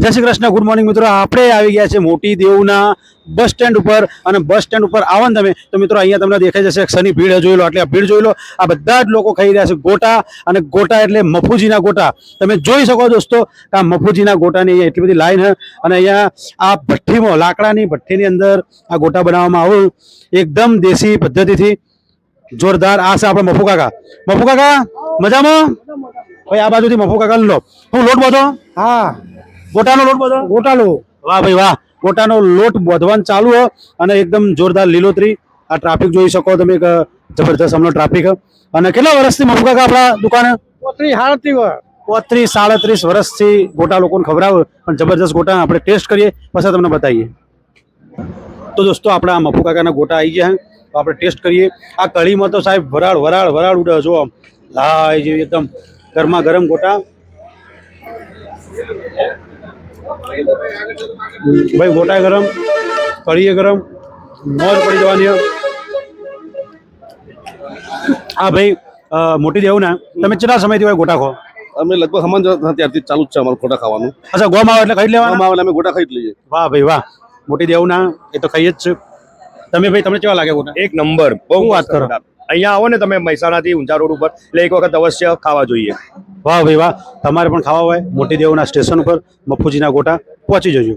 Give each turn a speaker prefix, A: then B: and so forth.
A: જય Shri Krishna, good morning મિત્રો. આપણે આવી ગયા છે મોટી દેવના બસ સ્ટેન્ડ ઉપર. અને બસ સ્ટેન્ડ ઉપર આવો ને તમે તો મિત્રો અહીંયા તમને દેખાઈ જશે શની ભીડ જોઈ લો. એટલે આ ભીડ જોઈ લો. આ બધા જ લોકો ખાઈ રહ્યા છે ગોટા. અને ગોટા એટલે મફુજીના ગોટા. તમે જોઈ શકો દોસ્તો કે આ મફુજીના ગોટાની અહીંયા એટલી બધી લાઈન છે. અને અહીંયા આ ભઠ્ઠીમાં લાકડાની ભઠ્ઠીની અંદર આ ગોટા બનાવવામાં આવું એકદમ દેશી પદ્ધતિથી. જોરદાર. આ છે આપણે મફુ કાકા. મફુ કાકા મજામાં? ભાઈ આ બાજુથી મફુ કાકા લો. હું લોટ બધો.
B: હા,
A: ગોટાનો લોટ બધો.
B: ગોટાલો.
A: વાહ ભાઈ વાહ. ગોટાનો લોટ બોધવાનું ચાલુ હોય અને એકદમ જોરદાર લીલોતરી. આ ટ્રાફિક જોઈ શકો તમે, એક જબરદસ્ત હમણાં ટ્રાફિક. અને કેટલા વર્ષથી મફુ કાકા આપણા દુકાને? 35-37 વર્ષથી ગોટા લોકોને ખવડાવે. પણ જબરદસ્ત ગોટા આપણે ટેસ્ટ કરીએ પછી તમને બતાવીએ. તો દોસ્તો આપણે આ મફુ કાકાના ગોટા આવી ગયા. તો આપણે ટેસ્ટ કરીએ. આ કઢીમાં તો સાહેબ વરાળ વરાળ વરાળ ઉડે. જો આમ લાય જેવી એકદમ ગરમા ગરમ ગોટા. ભાઈ ગોટા ગરમ, કઢી ગરમ, મોજ પડી જવાની. હા ભાઈ, મોટી દેવું ને તમે કેટલા સમયથી ભાઈ ગોટા ખો?
C: અમે લગભગ હમણાં ત્યારથી ચાલુ જ છે અમારું ગોટા ખાવાનું.
A: અચ્છા, ગોમ આવે એટલે ખાઈ લેવાનું?
C: આવે અમે ગોટા ખાઈ જ લઈએ.
A: વાહ ભાઈ વાહ. મોટી દેવું ના એ તો ખાઈએ જ છે. તમે ભાઈ તમને કેવા લાગે ગોટા?
D: એક નંબર. બહુ
A: વાત કરો.
D: અહીંયા આવો ને તમે મહેસાણાથી ઊંચા રોડ ઉપર, એટલે એક વખત અવશ્ય ખાવા જોઈએ.
A: વાહ ભાઈ વાહ. તમારે પણ ખાવા હોય મોટી દેવના સ્ટેશન ઉપર મફુજીના ગોટા પહોંચી જજો.